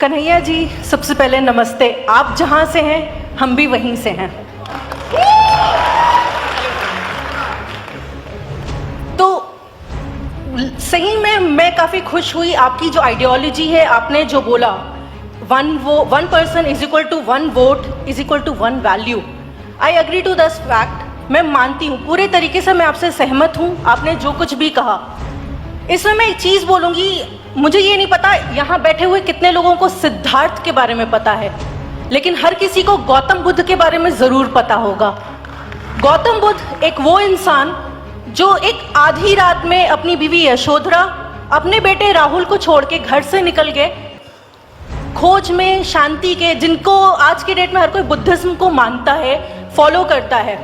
कन्हैया जी, सबसे पहले नमस्ते। आप जहाँ से हैं हम भी वहीं से हैं। तो सही में मैं काफ़ी खुश हुई। आपकी जो आइडियोलॉजी है, आपने जो बोला, one person is equal to one vote is equal to one value. I agree to this fact. मैं मानती हूँ, पूरे तरीके से मैं आपसे सहमत हूँ, आपने जो कुछ भी कहा। इसमें मैं एक चीज़ बोलूँगी, मुझे ये नहीं पता यहाँ बैठे हुए कितने लोगों को सिद्धार्थ के बारे में पता है, लेकिन हर किसी को गौतम बुद्ध के बारे में ज़रूर पता होगा। गौतम बुद्ध एक वो इंसान जो एक आधी रात में अपनी बीवी यशोधरा, अपने बेटे राहुल को छोड़ के घर से निकल गए खोज में शांति के, जिनको आज के डेट में हर कोई बुद्धिज्म को मानता है, फॉलो करता है।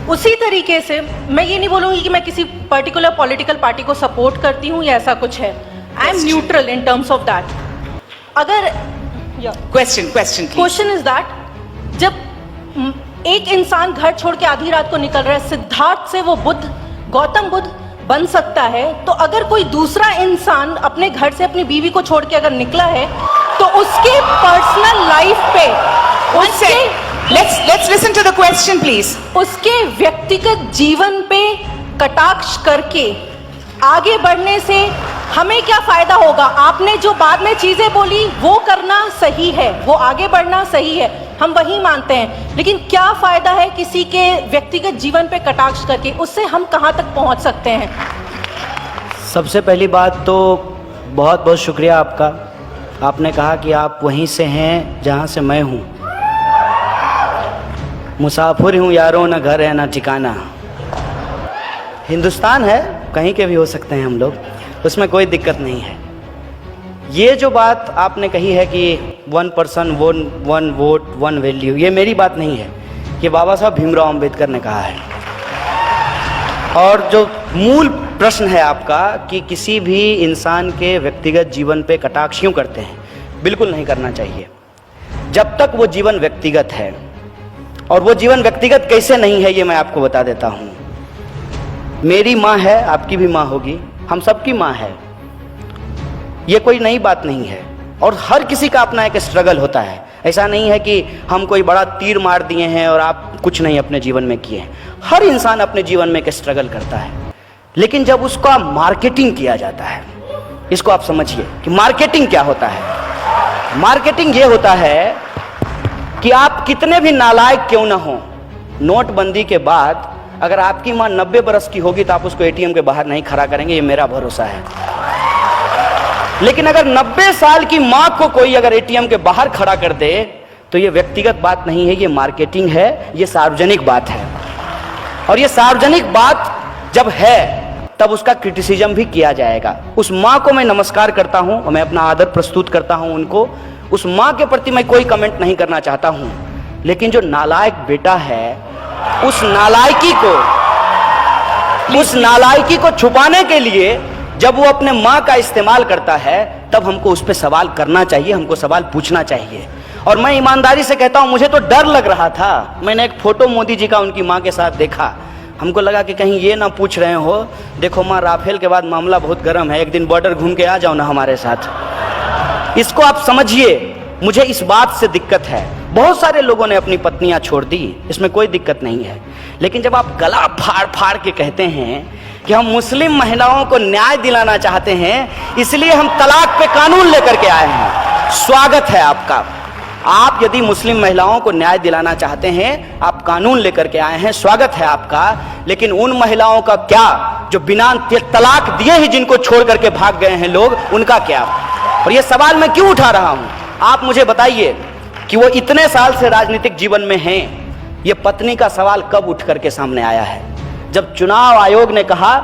उसी तरीके से मैं ये नहीं बोलूँगी कि मैं किसी पर्टिकुलर पॉलिटिकल पार्टी को सपोर्ट करती हूँ या ऐसा कुछ है। I am neutral in terms of that. अगर क्वेश्चन इज दैट, जब एक इंसान घर छोड़ के आधी रात को निकल रहा है, सिद्धार्थ से वो बुद्ध, गौतम बुद्ध बन सकता है, तो अगर कोई दूसरा इंसान अपने घर से अपनी बीवी को छोड़ के अगर निकला है, तो उसके पर्सनल लाइफ पे, Let's listen to the question, please. उसके व्यक्तिगत जीवन पे कटाक्ष करके आगे बढ़ने से हमें क्या फायदा होगा? आपने जो बाद में चीजें बोली वो करना सही है, वो आगे बढ़ना सही है, हम वही मानते हैं, लेकिन क्या फायदा है किसी के व्यक्तिगत जीवन पे कटाक्ष करके? उससे हम कहाँ तक पहुँच सकते हैं? सबसे पहली बात तो बहुत बहुत शुक्रिया आपका। आपने कहा कि आप वहीं से हैं जहाँ से मैं हूँ। मुसाफिर हूँ यारों, ना घर है ना ठिकाना। हिंदुस्तान है, कहीं के भी हो सकते हैं हम लोग, उसमें कोई दिक्कत नहीं है। ये जो बात आपने कही है कि one person one vote one value, ये मेरी बात नहीं है, ये बाबा साहब भीमराव अंबेडकर ने कहा है। और जो मूल प्रश्न है आपका कि किसी भी इंसान के व्यक्तिगत जीवन पे कटाक्ष क्यों करते हैं, बिल्कुल नहीं करना चाहिए। जब तक वो जीवन व्यक्तिगत है, और वो जीवन व्यक्तिगत कैसे नहीं है ये मैं आपको बता देता हूँ। मेरी माँ है, आपकी भी माँ होगी, हम सबकी माँ है, ये कोई नई बात नहीं है। और हर किसी का अपना एक स्ट्रगल होता है। ऐसा नहीं है कि हम कोई बड़ा तीर मार दिए हैं और आप कुछ नहीं अपने जीवन में किए हैं। हर इंसान अपने जीवन में एक स्ट्रगल करता है, लेकिन जब उसका मार्केटिंग किया जाता है, इसको आप समझिए कि मार्केटिंग क्या होता है। मार्केटिंग ये होता है कि आप कितने भी नालायक क्यों ना हो, नोटबंदी के बाद अगर आपकी माँ 90 बरस की होगी तो आप उसको एटीएम के बाहर नहीं खड़ा करेंगे, ये मेरा भरोसा है। लेकिन अगर 90 साल की माँ को कोई अगर एटीएम के बाहर खड़ा कर दे तो ये व्यक्तिगत बात नहीं है, ये मार्केटिंग है, ये सार्वजनिक बात है। और ये सार्वजनिक बात जब है तब उसका क्रिटिसिज्म भी किया जाएगा। उस माँ को मैं नमस्कार करता हूँ और मैं अपना आदर प्रस्तुत करता हूँ उनको। उस माँ के प्रति मैं कोई कमेंट नहीं करना चाहता हूँ, लेकिन जो नालायक बेटा है, उस नालायकी को छुपाने के लिए जब वो अपने माँ का इस्तेमाल करता है, तब हमको उस पर सवाल करना चाहिए, हमको सवाल पूछना चाहिए। और मैं ईमानदारी से कहता हूँ, मुझे तो डर लग रहा था। मैंने एक फोटो मोदी जी का उनकी माँ के साथ देखा, हमको लगा कि कहीं ये ना पूछ रहे हो, देखो माँ राफेल के बाद मामला बहुत गर्म है, एक दिन बॉर्डर घूम के आ जाओ ना हमारे साथ। इसको आप समझिए, मुझे इस बात से दिक्कत है। बहुत सारे लोगों ने अपनी पत्नियां छोड़ दी, इसमें कोई दिक्कत नहीं है, लेकिन जब आप गला फाड़ फाड़ के कहते हैं कि हम मुस्लिम महिलाओं को न्याय दिलाना चाहते हैं, इसलिए हम तलाक पे कानून लेकर के आए हैं, स्वागत है आपका। आप यदि मुस्लिम महिलाओं को न्याय दिलाना चाहते हैं, आप कानून लेकर के आए हैं, स्वागत है आपका। लेकिन उन महिलाओं का क्या जो बिना तलाक दिए ही जिनको छोड़ करके भाग गए हैं लोग, उनका क्या? और ये सवाल मैं क्यों उठा रहा हूं, आप मुझे बताइए कि वो इतने साल से राजनीतिक जीवन में हैं, ये पत्नी का सवाल कब उठ करके सामने आया है? जब चुनाव आयोग ने कहा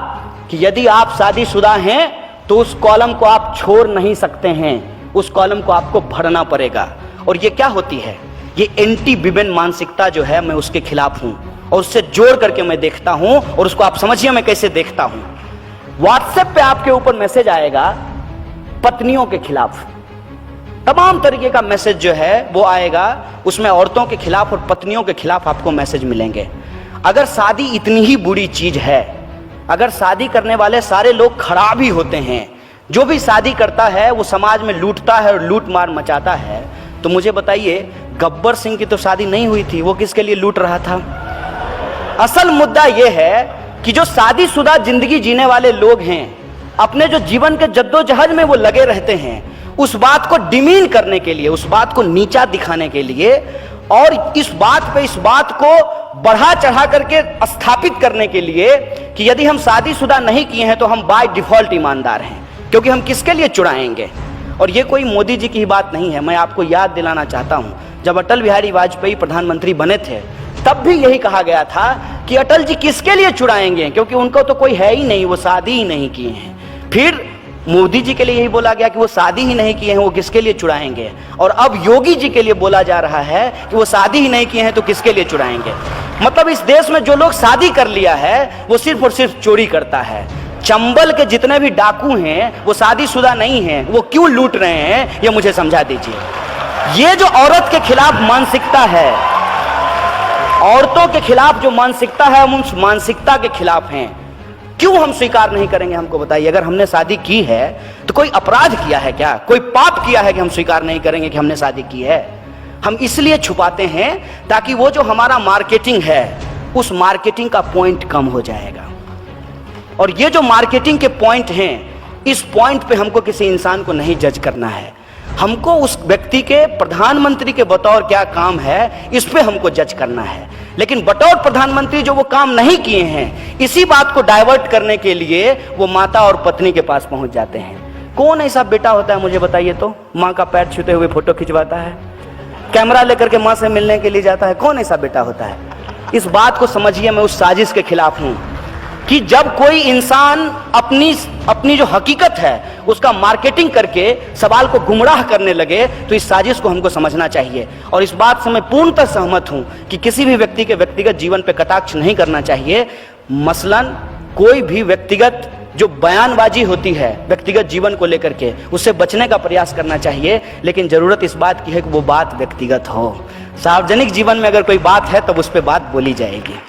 कि यदि आप शादीशुदा हैं तो उस कॉलम को आप छोड़ नहीं सकते हैं, उस कॉलम को आपको भरना पड़ेगा। और ये क्या होती है? ये एंटी विमेन मानसिकता जो है, मैं उसके खिलाफ हूं और उससे जोड़ करके मैं देखता हूं। और उसको आप समझिए मैं कैसे देखता हूं। व्हाट्सएप पे आपके ऊपर मैसेज आएगा पत्नियों के खिलाफ, तमाम तरीके का मैसेज जो है वो आएगा, उसमें औरतों के खिलाफ और पत्नियों के खिलाफ आपको मैसेज मिलेंगे। अगर शादी इतनी ही बुरी चीज है, अगर शादी करने वाले सारे लोग खराब ही होते हैं, जो भी शादी करता है वो समाज में लूटता है और लूट मार मचाता है। तो मुझे बताइए, गब्बर सिंह की तो शादी नहीं हुई थी, वो किसके लिए लूट रहा था? असल मुद्दा यह है कि जो शादीशुदा जिंदगी जीने वाले लोग हैं, अपने जो जीवन के जद्दोजहद में वो लगे रहते हैं, उस बात को डिमीन करने के लिए, उस बात को नीचा दिखाने के लिए और इस बात को बढ़ा चढ़ा करके स्थापित करने के लिए कि यदि हम शादीशुदा नहीं किए हैं तो हम बाय डिफॉल्ट ईमानदार हैं, क्योंकि हम किसके लिए चुराएंगे। और ये कोई मोदी जी की ही बात नहीं है, मैं आपको याद दिलाना चाहता हूं, जब अटल बिहारी वाजपेयी प्रधानमंत्री बने थे तब भी यही कहा गया था कि अटल जी किसके लिए चुराएंगे, क्योंकि उनको तो कोई है ही नहीं, वो शादी ही नहीं किए हैं। फिर मोदी जी के लिए यही बोला गया कि वो शादी ही नहीं किए हैं, वो किसके लिए चुराएंगे। और अब योगी जी के लिए बोला जा रहा है कि वो शादी ही नहीं किए हैं तो किसके लिए चुराएंगे। मतलब इस देश में जो लोग शादी कर लिया है वो सिर्फ और सिर्फ चोरी करता है। चंबल के जितने भी डाकू हैं वो शादीशुदा नहीं हैं, वो क्यों लूट रहे हैं ये मुझे समझा दीजिए। ये जो औरत के खिलाफ मानसिकता है, औरतों के खिलाफ जो मानसिकता है, हम उस मानसिकता के खिलाफ हैं। क्यों हम स्वीकार नहीं करेंगे, हमको बताइए। अगर हमने शादी की है तो कोई अपराध किया है क्या, कोई पाप किया है कि हम स्वीकार नहीं करेंगे कि हमने शादी की है? हम इसलिए छुपाते हैं ताकि वो जो हमारा मार्केटिंग है उस मार्केटिंग का पॉइंट कम हो जाएगा। और ये जो मार्केटिंग के पॉइंट हैं, इस पॉइंट पे हमको किसी इंसान को नहीं जज करना है। हमको उस व्यक्ति के प्रधानमंत्री के बतौर क्या काम है इस पे हमको जज करना है। लेकिन बतौर प्रधानमंत्री जो वो काम नहीं किए हैं, इसी बात को डाइवर्ट करने के लिए वो माता और पत्नी के पास पहुंच जाते हैं। कौन ऐसा बेटा होता है मुझे बताइए तो, माँ का पैर छूते हुए फोटो खिंचवाता है, कैमरा लेकर के माँ से मिलने के लिए जाता है? कौन ऐसा बेटा होता है? इस बात को समझिए, मैं उस साजिश के खिलाफ हूं कि जब कोई इंसान अपनी जो हकीकत है उसका मार्केटिंग करके सवाल को गुमराह करने लगे तो इस साजिश को हमको समझना चाहिए। और इस बात से मैं पूर्णतः सहमत हूं कि किसी भी व्यक्ति के व्यक्तिगत जीवन पे कटाक्ष नहीं करना चाहिए। मसलन कोई भी व्यक्तिगत जो बयानबाजी होती है व्यक्तिगत जीवन को लेकर के, उससे बचने का प्रयास करना चाहिए। लेकिन जरूरत इस बात की है कि वो बात व्यक्तिगत हो। सार्वजनिक जीवन में अगर कोई बात है तब उस पर बात बोली जाएगी।